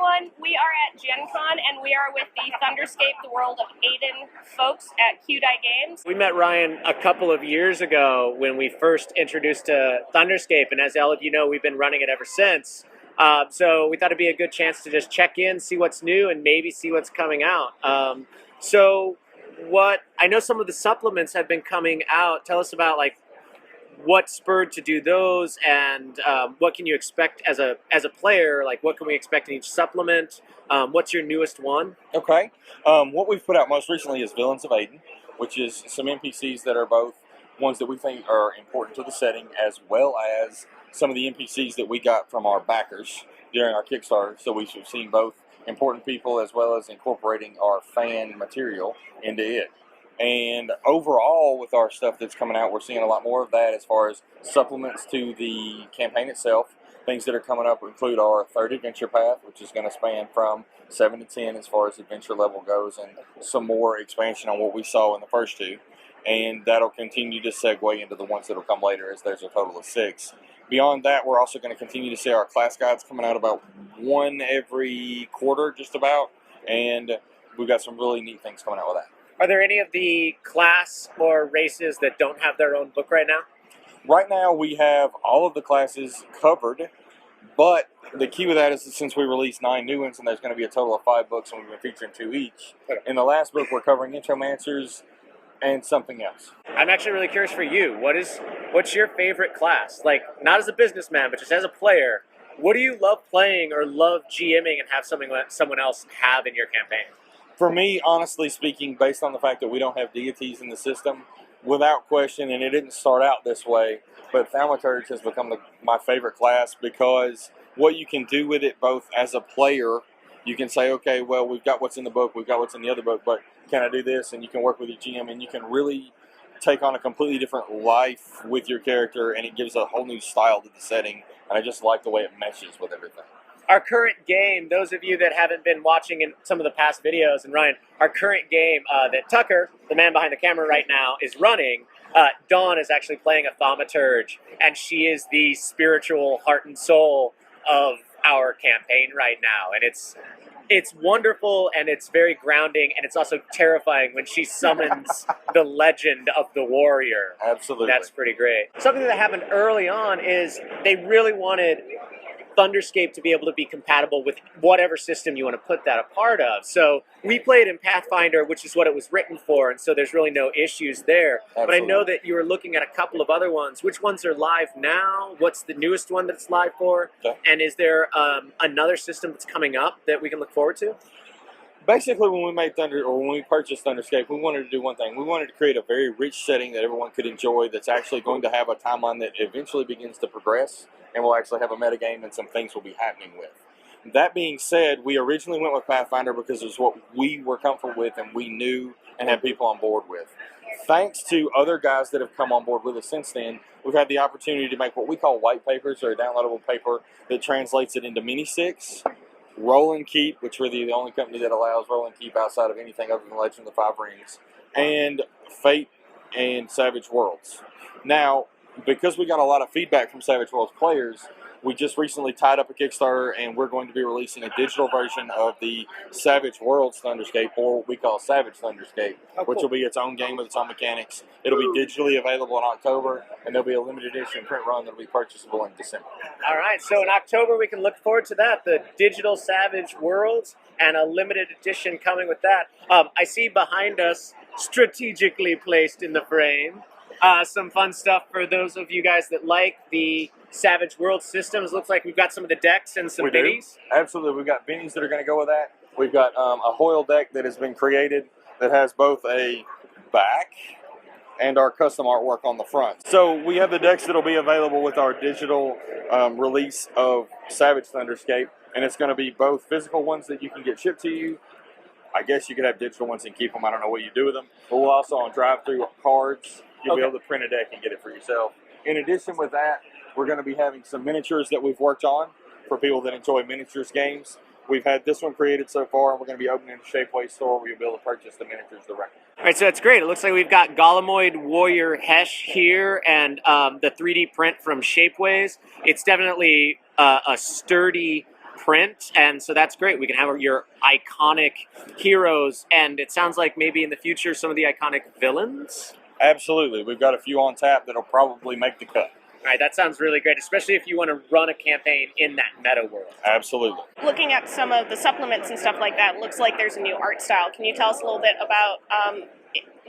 everyone. We are at Gen Con, and we are with the Thunderscape, the World of Aden folks at Kyoudai Games. We met Ryan a couple of years ago when we first introduced to Thunderscape, and as all of you know, we've been running it ever since. So we thought it'd be a good chance to just check in, see what's new, and maybe see what's coming out. I know some of the supplements have been coming out. Tell us about what spurred to do those, and what can you expect as a player? Like, what can we expect in each supplement? What's your newest one? Okay. What we've put out most recently is Villains of Aden, which is some NPCs that are both ones that we think are important to the setting, as well as some of the NPCs that we got from our backers during our Kickstarter. So we've seen both important people as well as incorporating our fan material into it. And overall, with our stuff that's coming out, we're seeing a lot more of that as far as supplements to the campaign itself. Things that are coming up include our third adventure path, which is going to span from 7 to 10 as far as adventure level goes, and some more expansion on what we saw in the first two. And that'll continue to segue into the ones that will come later, as there's a total of 6. Beyond that, we're also going to continue to see our class guides coming out about one every quarter, just about. And we've got some really neat things coming out with that. Are there any of the class or races that don't have their own book right now? Right now, we have all of the classes covered, but the key with that is that since we released 9 new ones, and there's going to be a total of 5 books, and we've been featuring 2 each. In the last book, we're covering Intromancers and something else. I'm actually really curious for you. What's your favorite class? Like, not as a businessman, but just as a player. What do you love playing or love GMing and have someone else have in your campaign? For me, honestly speaking, based on the fact that we don't have deities in the system, without question, and it didn't start out this way, but Thaumaturge has become my favorite class, because what you can do with it both as a player, you can say, okay, well, we've got what's in the book, we've got what's in the other book, but can I do this? And you can work with your GM, and you can really take on a completely different life with your character, and it gives a whole new style to the setting, and I just like the way it meshes with everything. Our current game, those of you that haven't been watching in some of the past videos, and Ryan, our current game that Tucker, the man behind the camera right now, is running, Dawn is actually playing a thaumaturge, and she is the spiritual heart and soul of our campaign right now. And it's wonderful, and it's very grounding, and it's also terrifying when she summons the legend of the warrior. Absolutely. That's pretty great. Something that happened early on is they really wanted Thunderscape to be able to be compatible with whatever system you want to put that a part of. So we played in Pathfinder, which is what it was written for, and so there's really no issues there. Absolutely. But I know that you were looking at a couple of other ones. Which ones are live now? What's the newest one that's live for? Okay. And is there another system that's coming up that we can look forward to? Basically, when we purchased Thunderscape, we wanted to do one thing. We wanted to create a very rich setting that everyone could enjoy, that's actually going to have a timeline that eventually begins to progress, and we'll actually have a metagame and some things will be happening with. That being said, we originally went with Pathfinder because it was what we were comfortable with and we knew and had people on board with. Thanks to other guys that have come on board with us since then, we've had the opportunity to make what we call white papers, or a downloadable paper that translates it into mini-6, Roll and Keep, which we're the only company that allows Roll and Keep outside of anything other than Legend of the Five Rings, and Fate and Savage Worlds. Now, because we got a lot of feedback from Savage Worlds players, we just recently tied up a Kickstarter, and we're going to be releasing a digital version of the Savage Worlds Thunderscape, or what we call Savage Thunderscape, which will be its own game with its own mechanics. It'll be digitally available in October, and there'll be a limited edition print run that'll be purchasable in December. All right, so in October we can look forward to that, the digital Savage Worlds, and a limited edition coming with that. I see behind us, strategically placed in the frame, some fun stuff for those of you guys that like the Savage World systems. Looks like we've got some of the decks and some minis. Absolutely. We've got minis that are going to go with that. We've got a Hoyle deck that has been created that has both a back and our custom artwork on the front. So we have the decks that will be available with our digital release of Savage Thunderscape, and it's going to be both physical ones that you can get shipped to you. I guess you could have digital ones and keep them. I don't know what you do with them. But we'll also, on drive-through cards, you'll be able to print a deck and get it for yourself. In addition with that, we're going to be having some miniatures that we've worked on for people that enjoy miniatures games. We've had this one created so far, and we're going to be opening a Shapeways store where you'll be able to purchase the miniatures directly. All right, so that's great. It looks like we've got Golemoid Warrior Hesh here, and the 3D print from Shapeways. It's definitely a sturdy print, and so that's great. We can have your iconic heroes, and it sounds like maybe in the future some of the iconic villains. Absolutely. We've got a few on tap that'll probably make the cut. All right, that sounds really great, especially if you want to run a campaign in that meta world. Absolutely. Looking at some of the supplements and stuff like that, looks like there's a new art style. Can you tell us a little bit about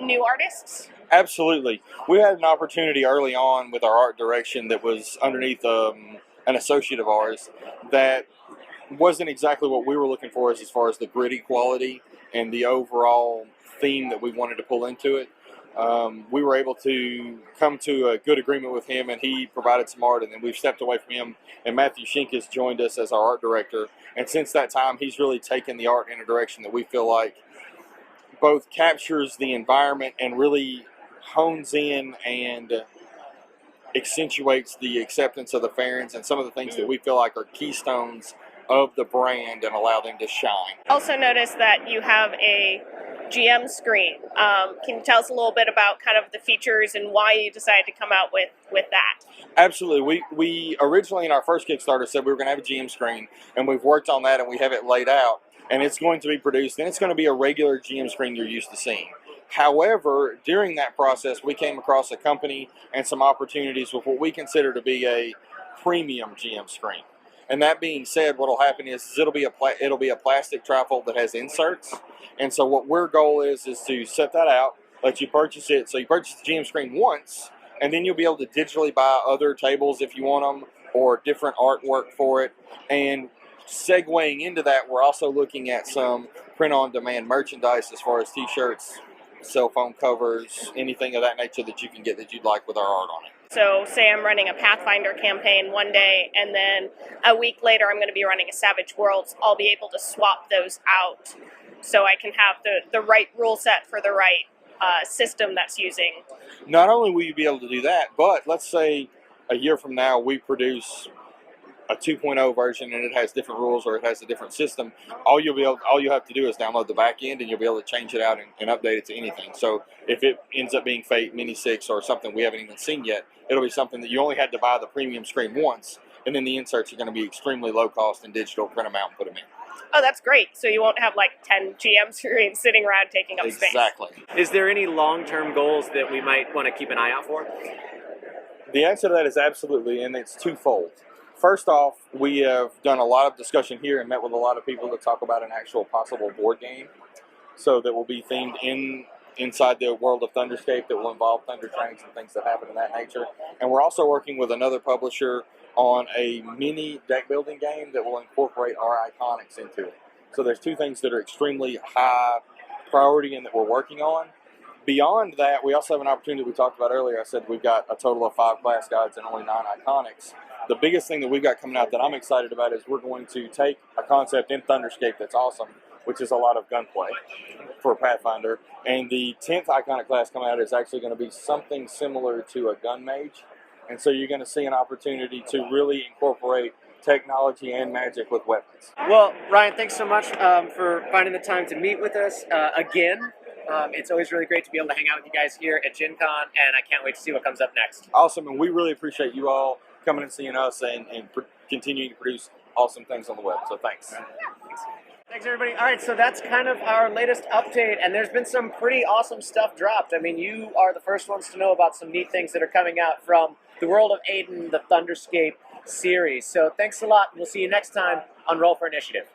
new artists? Absolutely. We had an opportunity early on with our art direction that was underneath an associate of ours that wasn't exactly what we were looking for as far as the gritty quality and the overall theme that we wanted to pull into it. We were able to come to a good agreement with him, and he provided some art, and then we've stepped away from him, and Matthew Shink has joined us as our art director. And since that time, he's really taken the art in a direction that we feel like both captures the environment and really hones in and accentuates the acceptance of the Farrens and some of the things that we feel like are keystones of the brand and allow them to shine. Also noticed that you have a GM screen. Can you tell us a little bit about kind of the features and why you decided to come out with that? Absolutely. We originally in our first Kickstarter said we were going to have a GM screen, and we've worked on that and we have it laid out, and it's going to be produced, and it's going to be a regular GM screen you're used to seeing. However, during that process, we came across a company and some opportunities with what we consider to be a premium GM screen. And that being said, what will happen is it'll be a plastic trifold that has inserts. And so what our goal is to set that out, let you purchase it. So you purchase the GM screen once, and then you'll be able to digitally buy other tables if you want them, or different artwork for it. And segueing into that, we're also looking at some print-on-demand merchandise as far as T-shirts, cell phone covers, anything of that nature that you can get that you'd like with our art on it. So say I'm running a Pathfinder campaign one day, and then a week later I'm going to be running a Savage Worlds. I'll be able to swap those out so I can have the right rule set for the right system that's using. Not only will you be able to do that, but let's say a year from now we produce a 2.0 version and it has different rules or it has a different system. All you have to do is download the back end, and you'll be able to change it out and update it to anything. So if it ends up being Fate Mini 6 or something we haven't even seen yet, it'll be something that you only had to buy the premium screen once, and then the inserts are going to be extremely low cost and digital. Print them out and put them in. Oh, that's great. So you won't have like 10 GM screens sitting around taking up space. Exactly. Is there any long-term goals that we might want to keep an eye out for? The answer to that is absolutely, and it's twofold. First off, we have done a lot of discussion here and met with a lot of people to talk about an actual possible board game, so that will be themed inside the world of Thunderscape, that will involve thunder trains and things that happen in that nature. And we're also working with another publisher on a mini deck building game that will incorporate our iconics into it. So there's two things that are extremely high priority and that we're working on. Beyond that, we also have an opportunity we talked about earlier. I said we've got a total of 5 class guides and only 9 iconics. The biggest thing that we've got coming out that I'm excited about is we're going to take a concept in Thunderscape that's awesome, which is a lot of gunplay for Pathfinder. And the 10th iconic class coming out is actually going to be something similar to a gun mage. And so you're going to see an opportunity to really incorporate technology and magic with weapons. Well, Ryan, thanks so much for finding the time to meet with us again. It's always really great to be able to hang out with you guys here at Gen Con, and I can't wait to see what comes up next. Awesome, and we really appreciate you all coming and seeing us and continuing to produce awesome things on the web. So thanks. Thanks, everybody. All right, so that's kind of our latest update, and there's been some pretty awesome stuff dropped. I mean, you are the first ones to know about some neat things that are coming out from the World of Aden, the Thunderscape series. So thanks a lot, and we'll see you next time on Roll for Initiative.